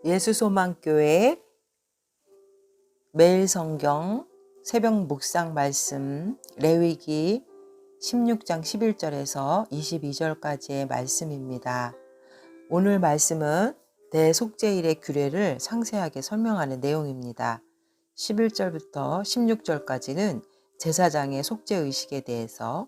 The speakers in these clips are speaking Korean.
예수소망교회 매일 성경 새벽 묵상 말씀 레위기 16장 11절에서 22절까지의 말씀입니다. 오늘 말씀은 대속죄일의 규례를 상세하게 설명하는 내용입니다. 11절부터 16절까지는 제사장의 속죄의식에 대해서,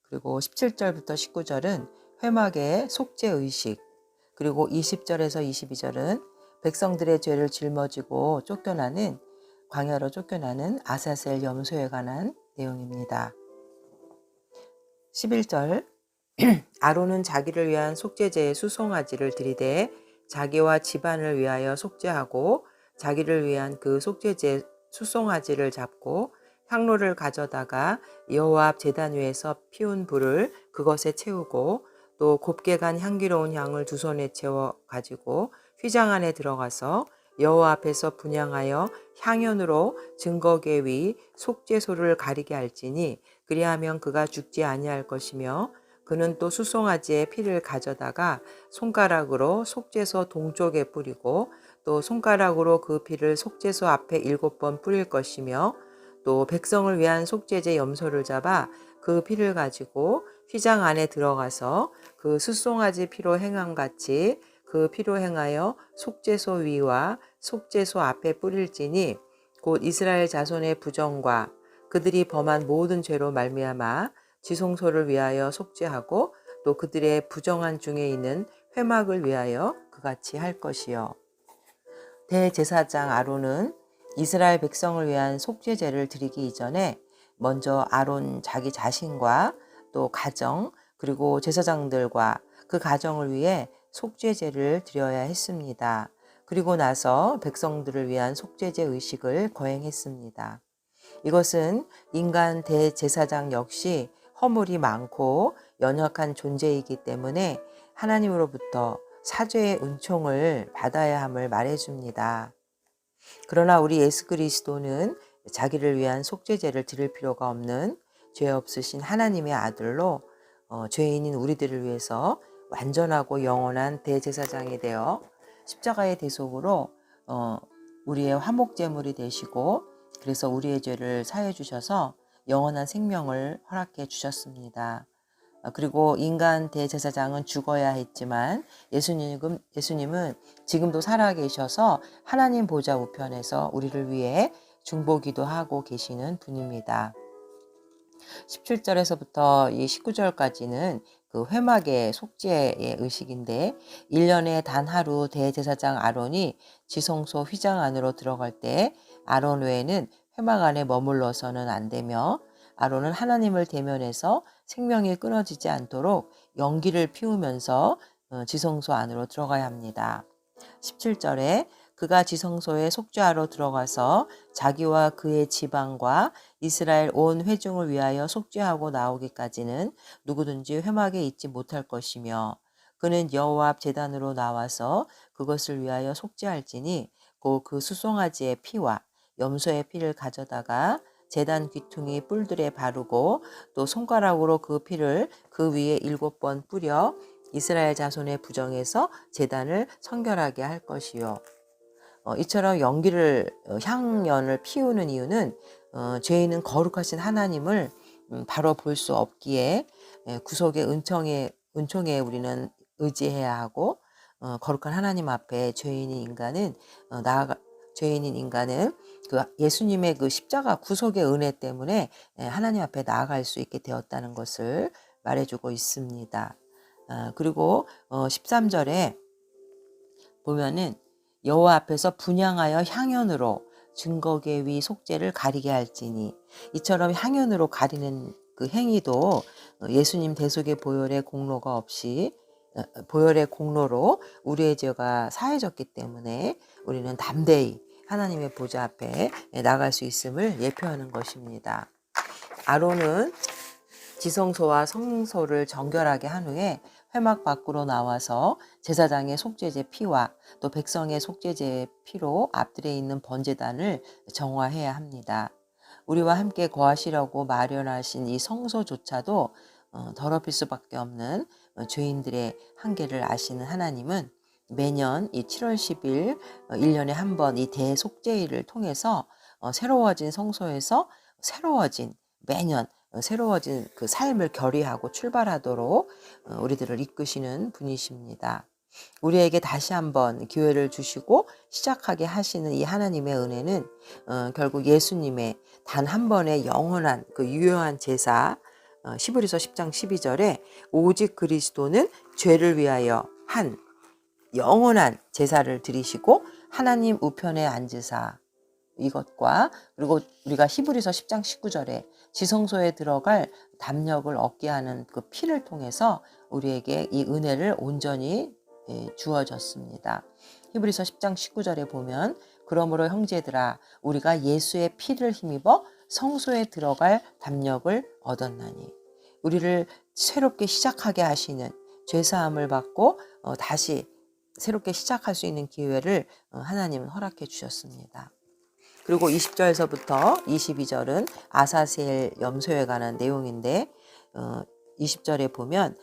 그리고 17절부터 19절은 회막의 속죄의식, 그리고 20절에서 22절은 백성들의 죄를 짊어지고 광야로 쫓겨나는 아사셀 염소에 관한 내용입니다. 11절 아론은 자기를 위한 속죄제의 수송아지를 들이대 자기와 집안을 위하여 속죄하고 자기를 위한 그 속죄제 수송아지를 잡고 향로를 가져다가 여호와 앞 제단 위에서 피운 불을 그것에 채우고 또 곱게 간 향기로운 향을 두 손에 채워 가지고 휘장 안에 들어가서 여호와 앞에서 분향하여 향연으로 증거궤 위 속죄소를 가리게 할지니 그리하면 그가 죽지 아니할 것이며 그는 또 수송아지의 피를 가져다가 손가락으로 속죄소 동쪽에 뿌리고 또 손가락으로 그 피를 속죄소 앞에 7번 뿌릴 것이며 또 백성을 위한 속죄제 염소를 잡아 그 피를 가지고 휘장 안에 들어가서 그 수송아지 피로 행함같이 그 피로 행하여 속죄소 위와 속죄소 앞에 뿌릴지니 곧 이스라엘 자손의 부정과 그들이 범한 모든 죄로 말미암아 지성소를 위하여 속죄하고 또 그들의 부정한 중에 있는 회막을 위하여 그같이 할 것이요. 대제사장 아론은 이스라엘 백성을 위한 속죄제를 드리기 이전에 먼저 아론 자기 자신과 또 가정 그리고 제사장들과 그 가정을 위해 속죄제를 드려야 했습니다. 그리고 나서 백성들을 위한 속죄제 의식을 거행했습니다. 이것은 인간 대제사장 역시 허물이 많고 연약한 존재이기 때문에 하나님으로부터 사죄의 은총을 받아야 함을 말해줍니다. 그러나 우리 예수 그리스도는 자기를 위한 속죄제를 드릴 필요가 없는 죄 없으신 하나님의 아들로 죄인인 우리들을 위해서 완전하고 영원한 대제사장이 되어 십자가의 대속으로 우리의 화목제물이 되시고 그래서 우리의 죄를 사해 주셔서 영원한 생명을 허락해 주셨습니다. 그리고 인간 대제사장은 죽어야 했지만 예수님은 지금도 살아계셔서 하나님 보좌 우편에서 우리를 위해 중보기도 하고 계시는 분입니다. 17절에서부터 이 19절까지는 그 회막의 속죄의 의식인데 1년에 단 하루 대제사장 아론이 지성소 휘장 안으로 들어갈 때 아론 외에는 회막 안에 머물러서는 안 되며 아론은 하나님을 대면해서 생명이 끊어지지 않도록 연기를 피우면서 지성소 안으로 들어가야 합니다. 17절에 그가 지성소에 속죄하러 들어가서 자기와 그의 지방과 이스라엘 온 회중을 위하여 속죄하고 나오기까지는 누구든지 회막에 있지 못할 것이며 그는 여호와 앞 제단으로 나와서 그것을 위하여 속죄할지니 곧 그 수송아지의 피와 염소의 피를 가져다가 제단 귀퉁이 뿔들에 바르고 또 손가락으로 그 피를 그 위에 7번 뿌려 이스라엘 자손의 부정에서 제단을 성결하게 할 것이요. 이처럼 향연을 피우는 이유는 죄인은 거룩하신 하나님을 바로 볼 수 없기에 구속의 은총에 우리는 의지해야 하고 거룩한 하나님 앞에 죄인인 인간은 그 예수님의 그 십자가 구속의 은혜 때문에 하나님 앞에 나아갈 수 있게 되었다는 것을 말해주고 있습니다. 그리고 13절에 보면은 여호와 앞에서 분향하여 향연으로 증거궤 위 속죄를 가리게 할지니 이처럼 향연으로 가리는 그 행위도 예수님 대속의 보혈의 공로로 우리의 죄가 사해졌기 때문에 우리는 담대히 하나님의 보좌 앞에 나갈 수 있음을 예표하는 것입니다. 아론은 지성소와 성소를 정결하게 한 후에 회막 밖으로 나와서 제사장의 속죄제 피와 또 백성의 속죄제 피로 앞들에 있는 번제단을 정화해야 합니다. 우리와 함께 거하시려고 마련하신 이 성소조차도 더럽힐 수밖에 없는 죄인들의 한계를 아시는 하나님은 매년 이 7월 10일 1년에 한 번 이 대속죄일을 통해서 새로워진 성소에서 새로워진 매년 새로워진 그 삶을 결의하고 출발하도록 우리들을 이끄시는 분이십니다. 우리에게 다시 한번 기회를 주시고 시작하게 하시는 이 하나님의 은혜는 결국 예수님의 단 한 번의 영원한 그 유효한 제사 히브리서 10장 12절에 오직 그리스도는 죄를 위하여 한 영원한 제사를 드리시고 하나님 우편에 앉으사 이것과 그리고 우리가 히브리서 10장 19절에 지성소에 들어갈 담력을 얻게 하는 그 피를 통해서 우리에게 이 은혜를 온전히 주어졌습니다. 히브리서 10장 19절에 보면 그러므로 형제들아 우리가 예수의 피를 힘입어 성소에 들어갈 담력을 얻었나니 우리를 새롭게 시작하게 하시는 죄사함을 받고 다시 새롭게 시작할 수 있는 기회를 하나님은 허락해 주셨습니다. 그리고 20절에서부터 22절은 아사셀 염소에 관한 내용인데 20절에 보면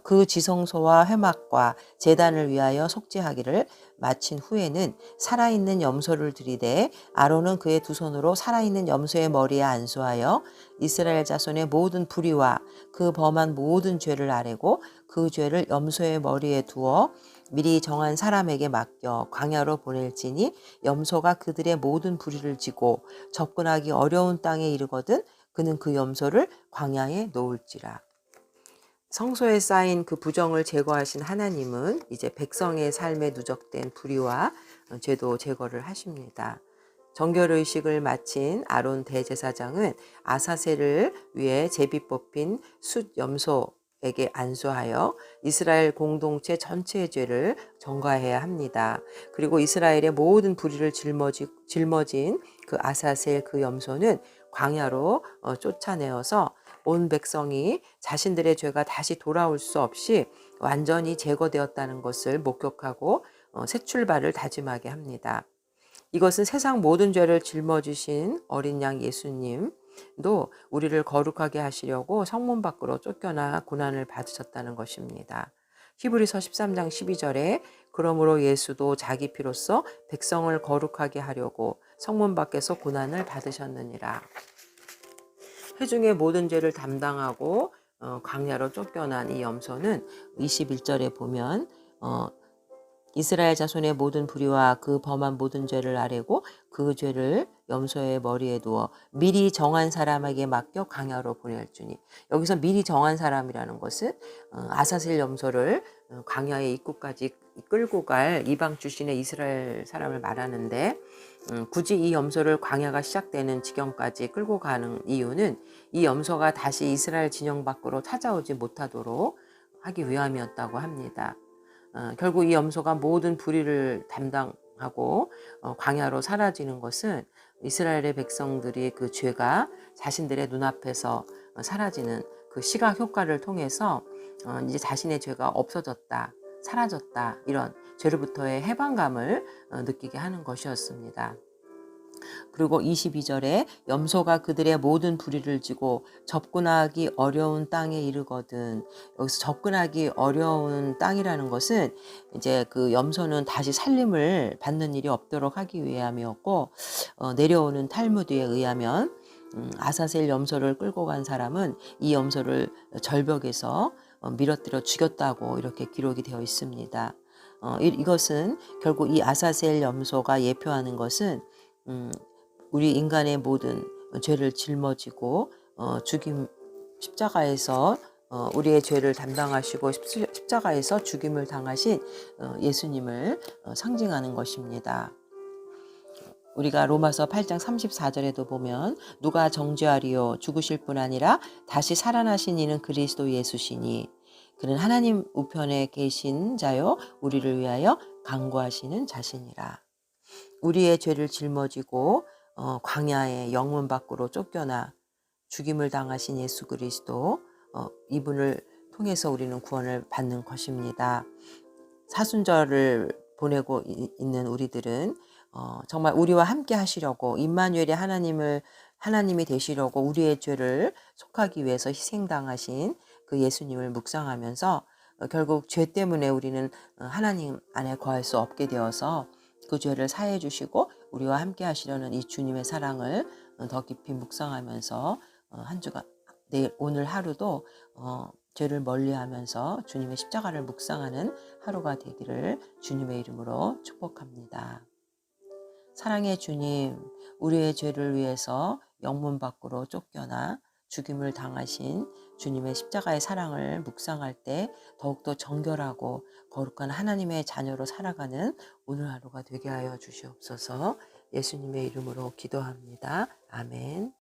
그 지성소와 회막과 제단을 위하여 속죄하기를 마친 후에는 살아있는 염소를 들이대 아론은 그의 두 손으로 살아있는 염소의 머리에 안수하여 이스라엘 자손의 모든 불의와 그 범한 모든 죄를 아뢰고 그 죄를 염소의 머리에 두어 미리 정한 사람에게 맡겨 광야로 보낼지니 염소가 그들의 모든 불의를 지고 접근하기 어려운 땅에 이르거든 그는 그 염소를 광야에 놓을지라. 성소에 쌓인 그 부정을 제거하신 하나님은 이제 백성의 삶에 누적된 불의와 죄도 제거를 하십니다. 정결의식을 마친 아론 대제사장은 아사셀을 위해 제비 뽑힌 숫 염소에게 안수하여 이스라엘 공동체 전체의 죄를 전가해야 합니다. 그리고 이스라엘의 모든 불의를 짊어진 그 아사셀 그 염소는 광야로 쫓아내어서 온 백성이 자신들의 죄가 다시 돌아올 수 없이 완전히 제거되었다는 것을 목격하고 새 출발을 다짐하게 합니다. 이것은 세상 모든 죄를 짊어지신 어린 양 예수님도 우리를 거룩하게 하시려고 성문 밖으로 쫓겨나 고난을 받으셨다는 것입니다. 히브리서 13장 12절에 그러므로 예수도 자기 피로써 백성을 거룩하게 하려고 성문 밖에서 고난을 받으셨느니라. 회중의 모든 죄를 담당하고 광야로 쫓겨난 이 염소는 21절에 보면 이스라엘 자손의 모든 불의와 그 범한 모든 죄를 아뢰고 그 죄를 염소의 머리에 두어 미리 정한 사람에게 맡겨 광야로 보낼주니 여기서 미리 정한 사람이라는 것은 아사셀 염소를 광야의 입구까지 끌고 갈 이방 출신의 이스라엘 사람을 말하는데 굳이 이 염소를 광야가 시작되는 지경까지 끌고 가는 이유는 이 염소가 다시 이스라엘 진영 밖으로 찾아오지 못하도록 하기 위함이었다고 합니다. 결국 이 염소가 모든 불의를 담당하고 광야로 사라지는 것은 이스라엘의 백성들이 그 죄가 자신들의 눈앞에서 사라지는 그 시각 효과를 통해서 이제 자신의 죄가 없어졌다, 사라졌다 이런 죄로부터의 해방감을 느끼게 하는 것이었습니다. 그리고 22절에 염소가 그들의 모든 불의를 지고 접근하기 어려운 땅에 이르거든. 여기서 접근하기 어려운 땅이라는 것은 이제 그 염소는 다시 살림을 받는 일이 없도록 하기 위함이었고 내려오는 탈무드에 의하면 아사셀 염소를 끌고 간 사람은 이 염소를 절벽에서 밀어뜨려 죽였다고 이렇게 기록이 되어 있습니다. 이것은 결국 이 아사셀 염소가 예표하는 것은 우리 인간의 모든 죄를 짊어지고 십자가에서 우리의 죄를 담당하시고 십자가에서 죽임을 당하신 예수님을 상징하는 것입니다. 우리가 로마서 8장 34절에도 보면 누가 정죄하리요 죽으실 뿐 아니라 다시 살아나신 이는 그리스도 예수시니 그는 하나님 우편에 계신 자요 우리를 위하여 간구하시는 자신이라. 우리의 죄를 짊어지고 광야의 영문 밖으로 쫓겨나 죽임을 당하신 예수 그리스도 이분을 통해서 우리는 구원을 받는 것입니다. 사순절을 보내고 있는 우리들은 정말 우리와 함께 하시려고 임마누엘의 하나님이 되시려고 우리의 죄를 속하기 위해서 희생당하신 그 예수님을 묵상하면서 결국 죄 때문에 우리는 하나님 안에 거할 수 없게 되어서 그 죄를 사해 주시고 우리와 함께 하시려는 이 주님의 사랑을 더 깊이 묵상하면서 한 주간 내일 오늘 하루도 죄를 멀리하면서 주님의 십자가를 묵상하는 하루가 되기를 주님의 이름으로 축복합니다. 사랑의 주님, 우리의 죄를 위해서 영문 밖으로 쫓겨나 죽임을 당하신 주님의 십자가의 사랑을 묵상할 때 더욱더 정결하고 거룩한 하나님의 자녀로 살아가는 오늘 하루가 되게 하여 주시옵소서. 예수님의 이름으로 기도합니다. 아멘.